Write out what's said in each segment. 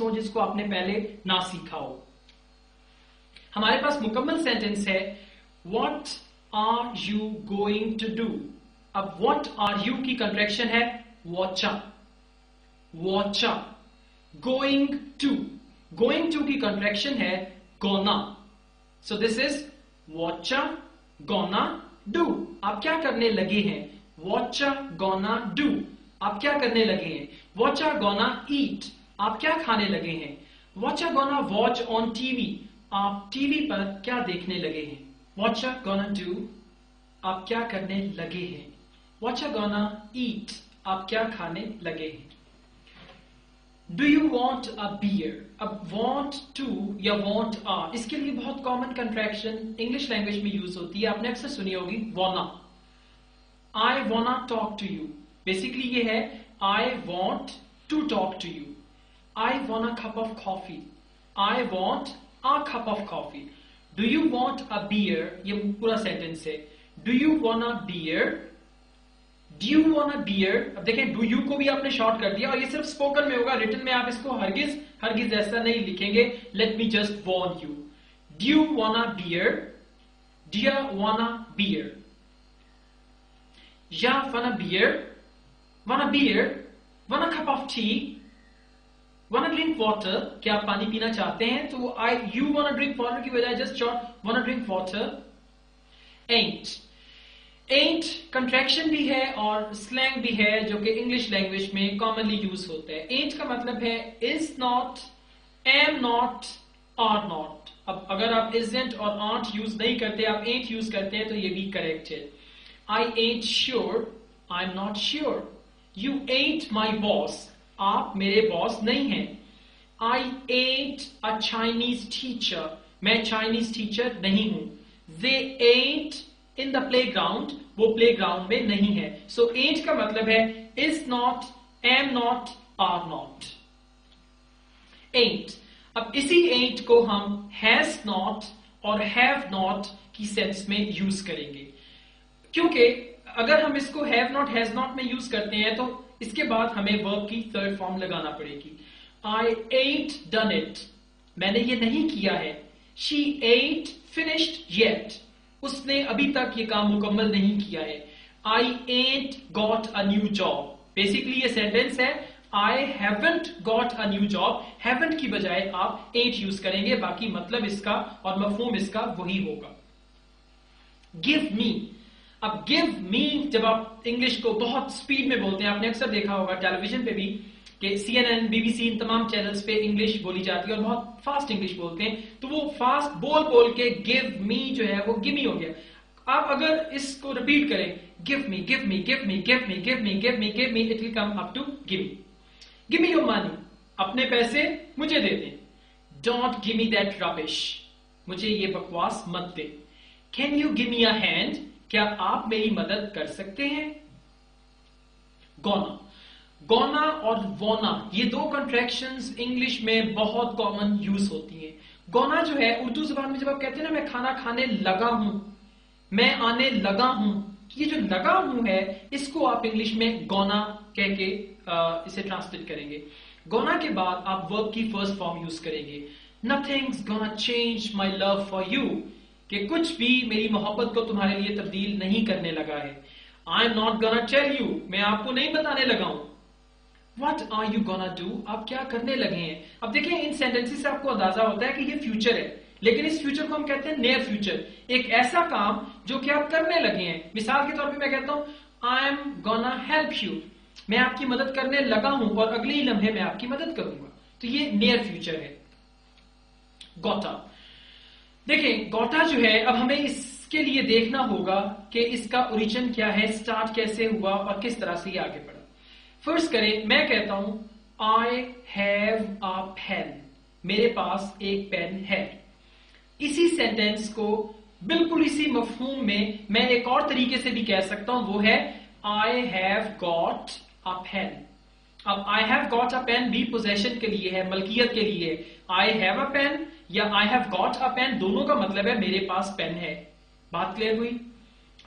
हो जिसको आपने पहले ना सीखा हो। हमारे पास मुकम्मल सेंटेंस है what are you going to do. अब व्हाट आर यू की कंट्रैक्शन है वॉचा, वॉचा। गोइंग टू की कंट्रैक्शन है gonna. So this is whatcha gonna do. आप क्या करने लगे हैं? Whatcha gonna do. आप क्या करने लगे हैं? Whatcha gonna eat. आप क्या खाने लगे हैं? Whatcha gonna watch on TV. आप टीवी पर क्या देखने लगे हैं? Whatcha gonna do. आप क्या करने लगे हैं? Whatcha gonna eat. आप क्या खाने लगे हैं? Do you want a beer. अब वॉन्ट टू या वॉन्ट आ, इसके लिए बहुत कॉमन कंट्रैक्शन इंग्लिश लैंग्वेज में यूज होती है, आपने अक्सर सुनी होगी wanna. I wanna talk to you. Basically ये है I want to talk to you. I want a cup of coffee. I want a cup of coffee. Do you want a beer, ये पूरा सेंटेंस है। Do you want a beer. Do you want a beer. अब देखें do you को भी आपने short कर दिया और ये सिर्फ स्पोकन में होगा, रिटन में आप इसको हरगिज ऐसा नहीं लिखेंगे। Let me just warn you. Do you want a beer. Do you want a beer. Ya want a beer, want a beer, want a cup of tea, want a drink water. क्या आप पानी पीना चाहते हैं? तो I you want a drink water की बजाय just short want a drink water. Ain't contraction भी है और स्लैंग भी है जो कि इंग्लिश लैंग्वेज में कॉमनली यूज होता है। एंट का मतलब है is not, am not, are not. अब अगर आप इजंट और आर्ट यूज नहीं करते, आप एंट यूज करते हैं तो ये भी करेक्ट है। I ain't sure, I am not sure. You ain't my boss. आप मेरे बॉस नहीं हैं। I ain't a Chinese teacher. मैं चाइनीज टीचर नहीं हूं। They ain't in the playground. वो प्ले ग्राउंड में नहीं है। सो एंट का मतलब है is not, am not, are not. Ain't. अब इसी एंट को हम हैज नॉट और हैव नॉट की सेंस में यूज करेंगे, क्योंकि अगर हम इसको हैव नॉट, हैज नॉट में यूज करते हैं तो इसके बाद हमें वर्ब की थर्ड फॉर्म लगाना पड़ेगी। I ain't done it. मैंने ये नहीं किया है। She ain't finished yet. उसने अभी तक ये काम मुकम्मल नहीं किया है। I ain't got a new job. Basically ये सेंटेंस है I haven't got a new job. Haven't की बजाय आप एंट यूज करेंगे, बाकी मतलब इसका और मफहूम इसका वही होगा। Give me. अब गिव मी जब आप इंग्लिश को बहुत स्पीड में बोलते हैं, आपने अक्सर देखा होगा टेलीविजन पे भी कि CNN, BBC इन तमाम चैनल्स पे इंग्लिश बोली जाती है और बहुत फास्ट इंग्लिश बोलते हैं, तो वो फास्ट बोल के गिव मी जो है वो गिमी हो गया। आप अगर इसको रिपीट करें give me, give me, give me, give me, give me, give me, give me, it will come up to give me. Give me your money. अपने पैसे मुझे दे दें। Don't give me that rubbish. मुझे ये बकवास मत दे। Can you give me a hand. क्या आप मेरी मदद कर सकते हैं? गोना। गोना और वोना, ये दो कंट्रैक्शंस इंग्लिश में बहुत कॉमन यूज होती हैं। गोना जो है उर्दू जुबान में जब आप कहते हैं ना मैं खाना खाने लगा हूं, मैं आने लगा हूं, ये जो लगा हूं है इसको आप इंग्लिश में गोना कह के इसे ट्रांसलेट करेंगे। गोना के बाद आप वर्ब की फर्स्ट फॉर्म यूज करेंगे। Nothings gonna change my love for you. कि कुछ भी मेरी मोहब्बत को तुम्हारे लिए तब्दील नहीं करने लगा है। I am not gonna tell you. मैं आपको नहीं बताने लगा हूं। What are you gonna do? आप क्या करने लगे हैं? अब देखिए इन सेंटेंसेस से आपको अंदाजा होता है कि ये फ्यूचर है, लेकिन इस फ्यूचर को हम कहते हैं नियर फ्यूचर। एक ऐसा काम जो कि आप करने लगे हैं। मिसाल के तौर पे मैं कहता हूं I am gonna help you. मैं आपकी मदद करने लगा हूं और अगले ही लम्हे में आपकी मदद करूंगा। तो ये नियर फ्यूचर है। गोटा। देखिए गोटा जो है, अब हमें इसके लिए देखना होगा कि इसका ओरिजिन क्या है, स्टार्ट कैसे हुआ और किस तरह से ये आगे बढ़ा। फर्स्ट करें, मैं कहता हूं आई हैव अ पेन। मेरे पास एक पेन है। इसी सेंटेंस को बिल्कुल इसी मफहूम में मैं एक और तरीके से भी कह सकता हूं, वो है I have got a pen. अब I have got a pen भी पोजेशन के लिए है, मलकियत के लिए। आई हैव अ पेन या I have got a pen, दोनों का मतलब है मेरे पास पेन है। बात क्लियर हुई?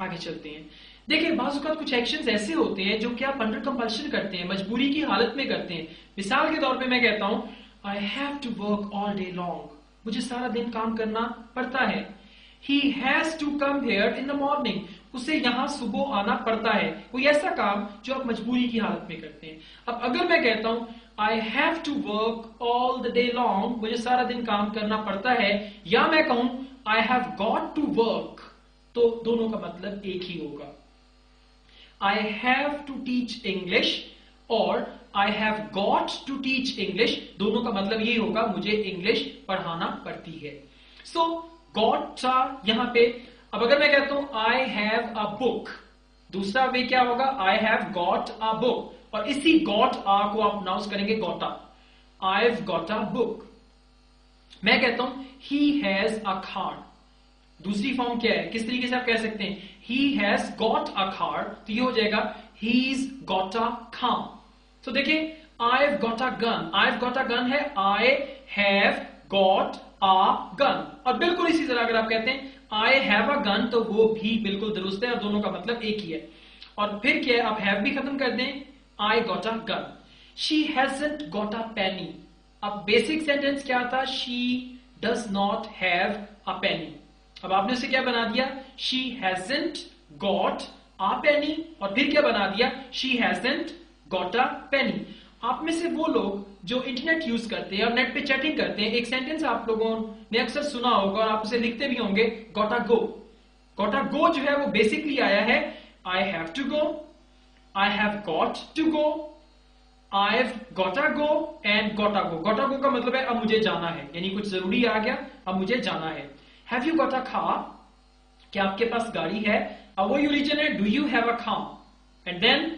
आगे चलते हैं। देखिए बाज़ कुछ एक्शंस ऐसे होते हैं जो कि आप अंडर कंपल्शन करते हैं, मजबूरी की हालत में करते हैं। मिसाल के तौर पे मैं कहता हूं I have to work all day long. मुझे सारा दिन काम करना पड़ता है. He has to come here in the morning. उसे यहां सुबह आना पड़ता है. कोई ऐसा काम जो आप मजबूरी की हालत में करते हैं. अब अगर मैं कहता हूं I have to work all the day long, मुझे सारा दिन काम करना पड़ता है, या मैं कहूं I have got to work, तो दोनों का मतलब एक ही होगा. I have to teach English और I have got to teach English, दोनों का मतलब यही होगा मुझे इंग्लिश पढ़ाना पड़ती है. So got यहां पे. अब अगर मैं कहता हूं I have a book, दूसरा वे क्या होगा I have got a book, और इसी got a को आप प्रोनाउंस करेंगे गोटा. I've got a book. मैं कहता हूं he has a car, दूसरी फॉर्म क्या है, किस तरीके से आप कह सकते हैं he has got a car, तो ये हो जाएगा he's got a car. तो देखिए I've got a gun, I've got a gun है I have got a gun, और बिल्कुल इसी तरह अगर आप कहते हैं I have a gun, तो वो भी बिल्कुल दुरुस्त है और दोनों का मतलब एक ही है. और फिर क्या है, आप have भी खत्म कर दें, I got a gun. She hasn't got a penny. अब बेसिक सेंटेंस क्या था, she does not have a penny. अब आपने उसे क्या बना दिया, she hasn't got a penny, और फिर क्या बना दिया, she hasn't got a penny. आप में से वो लोग जो इंटरनेट यूज करते हैं और नेट पे चैटिंग करते हैं, एक सेंटेंस आप लोगों ने अक्सर सुना होगा और आप उसे लिखते भी होंगे, gotta go. gotta go जो है वो बेसिकली आया है I have to go, I have got to go, I've gotta go and gotta go. gotta go का मतलब है अब मुझे जाना है, यानी कुछ जरूरी आ गया, अब मुझे जाना है. Have you got a car? क्या आपके पास गाड़ी है? अब वही ओरिजिन है, do you have a car? And then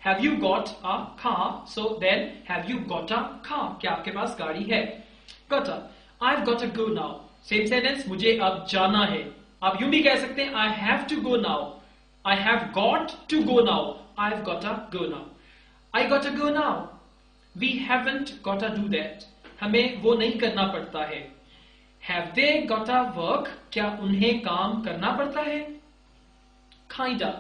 have you got a car? So then have you got a car? क्या आपके पास गाड़ी है? Gotta. I've got to go now. Same sentence, मुझे अब जाना है. आप यूं भी कह सकते हैं I have to go now. I have got to go now. I've got to go now. I got to go now. We haven't got to do that. हमें वो नहीं करना पड़ता है. Have they got to work? क्या उन्हें काम करना पड़ता है? Kinda.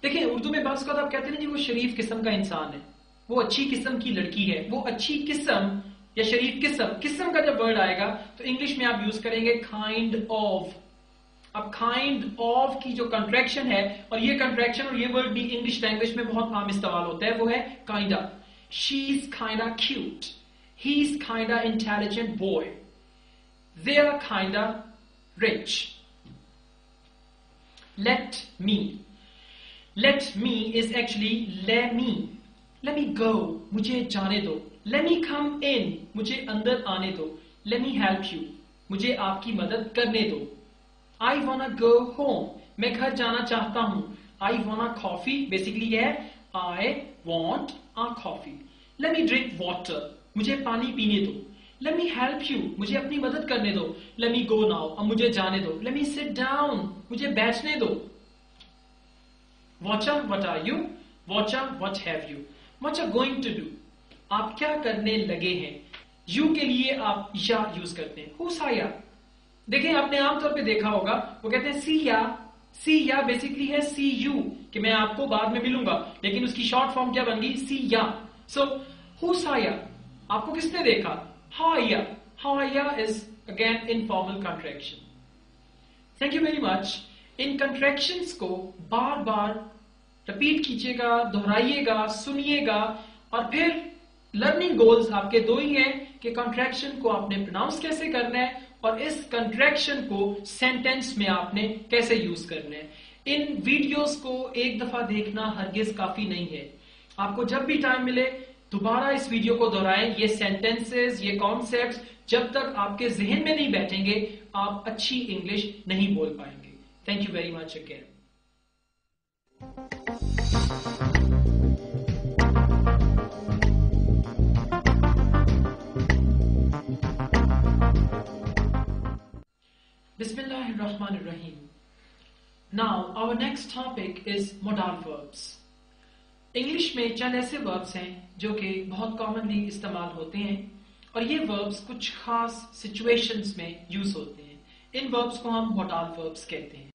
देखिए उर्दू में बात आप कहते हैं ना जी वो शरीफ किस्म का इंसान है, वो अच्छी किस्म की लड़की है, वो अच्छी किस्म या शरीफ किस्म. किस्म का जब वर्ड आएगा तो इंग्लिश में आप यूज करेंगे काइंड ऑफ. अब काइंड ऑफ की जो कंट्रैक्शन है, और ये कंट्रैक्शन और ये वर्ड भी इंग्लिश लैंग्वेज में बहुत आम इस्तेमाल होता है, वो है kinda. She is kinda cute, he is kinda intelligent boy, they are kinda rich. Let me. Let me is actually let me. Let me go. मुझे जाने दो. Let me come in. मुझे अंदर आने दो. Let me help you. मुझे आपकी मदद करने दो. I wanna go home. मैं घर जाना चाहता हूं. I want a coffee. Basically ये है I want a coffee. Let me drink water. मुझे पानी पीने दो. Let me help you. मुझे अपनी मदद करने दो. Let me go now. अब मुझे जाने दो. Let me sit down. मुझे बैठने दो. Watcha, what are you? Watcha, what have you? What are going to do? आप क्या करने लगे हैं? You के लिए आप या यूज करते हैं. Who's ya? देखिए आपने आमतौर पे देखा होगा वो कहते हैं see ya. See ya basically है see you, कि मैं आपको बाद में मिलूंगा, लेकिन उसकी शॉर्ट फॉर्म क्या बन गई see ya. So who's ya? आपको किसने देखा? How are ya? How are ya is again informal contraction. Thank you very much. In contractions को बार बार रिपीट कीजिएगा, दोहराइएगा, सुनिएगा, और फिर लर्निंग गोल्स आपके दो ही हैं कि contraction को आपने प्रोनाउंस कैसे करना है और इस contraction को सेंटेंस में आपने कैसे यूज करना है. इन वीडियोस को एक दफा देखना हरगिज काफी नहीं है. आपको जब भी टाइम मिले दोबारा इस वीडियो को दोहराएं. ये सेंटेंसेस, ये कॉन्सेप्ट्स जब तक आपके जहन में नहीं बैठेंगे आप अच्छी इंग्लिश नहीं बोल पाएंगे. Thank you very much again. Bismillahirrahmanirrahim. Now our next topic is modal verbs. English में चंद ऐसे वर्ब्स हैं जो कि बहुत कॉमनली इस्तेमाल होते हैं और ये वर्ब्स कुछ खास सिचुएशंस में यूज होते हैं. इन वर्ब्स को हम मोडाल वर्ब्स कहते हैं.